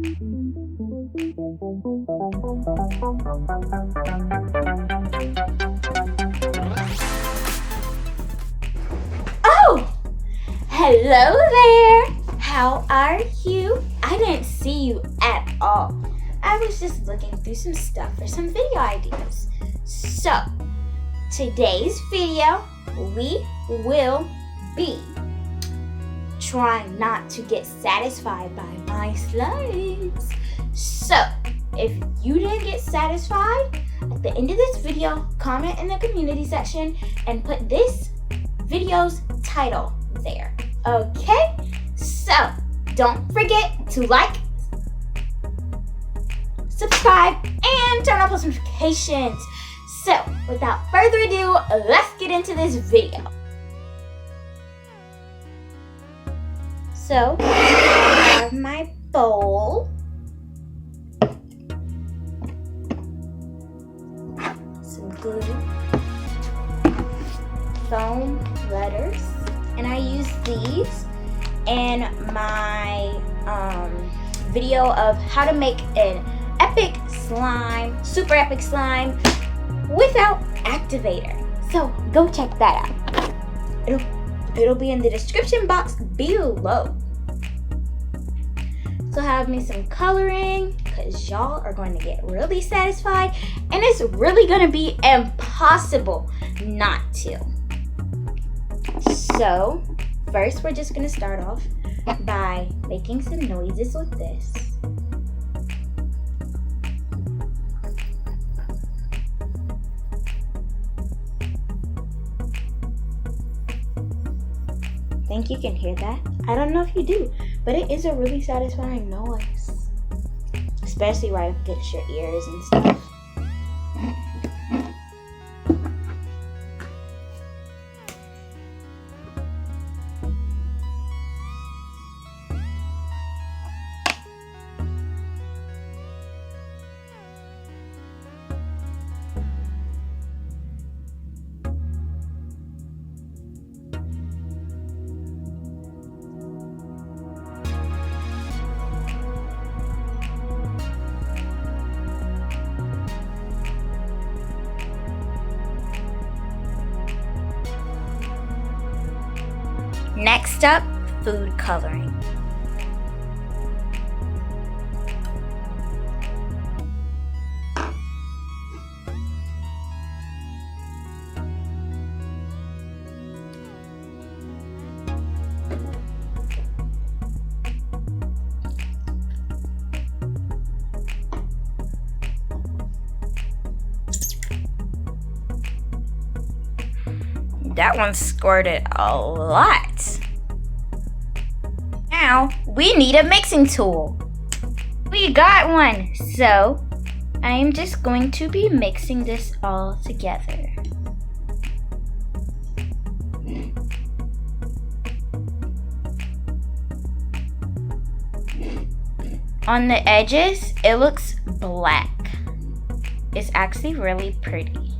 Oh, hello there. How are you? I didn't see you at all. I was just looking through some stuff for some video ideas. So, today's video, we will be trying not to get satisfied by my slides. So, if you didn't get satisfied, at the end of this video, comment in the community section and put this video's title there. Okay? So, don't forget to like, subscribe, and turn on post notifications. So, without further ado, let's get into this video. So, I have my bowl. Some glue. Foam letters. And I use these in my video of how to make an epic slime, super epic slime without activator. So go check that out. It'll be in the description box below. So have me some coloring because y'all are going to get really satisfied and it's really going to be impossible not to. So first we're just going to start off by making some noises with this. I think you can hear that. I don't know if you do, but it is a really satisfying noise. Especially right against your ears and stuff. Next up, food coloring. That one squirted a lot. Now, we need a mixing tool. We got one, so I am just going to be mixing this all together. On the edges, it looks black. It's actually really pretty.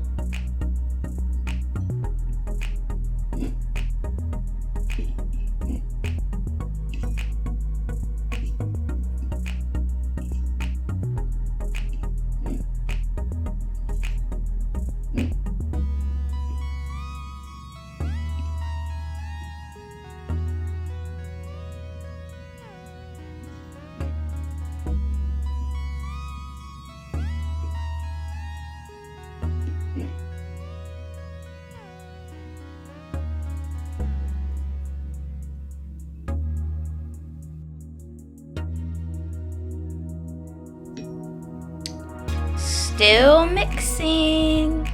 Still mixing.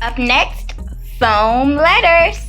Up next, foam letters.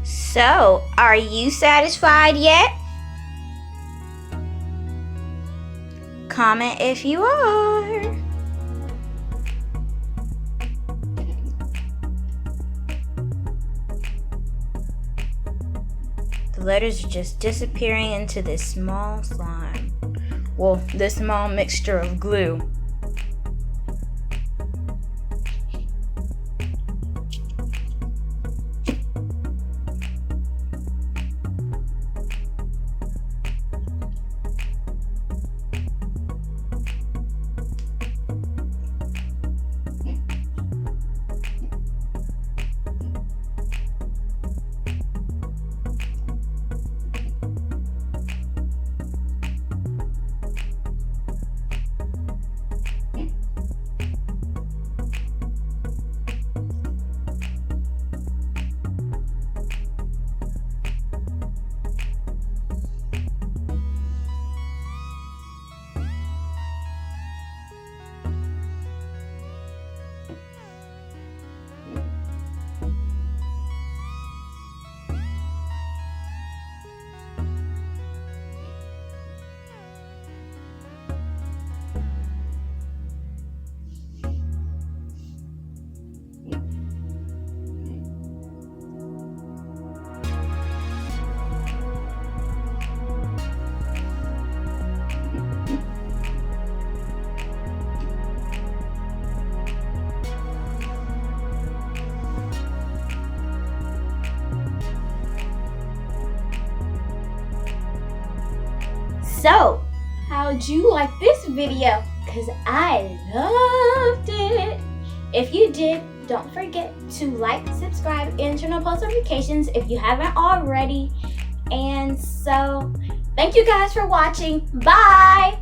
So, are you satisfied yet? Comment if you are. The letters are just disappearing into this small slime. Well, this small mixture of glue. So, how'd you like this video? Because I loved it. If you did, don't forget to like, subscribe, and turn on post notifications if you haven't already. And so, thank you guys for watching. Bye!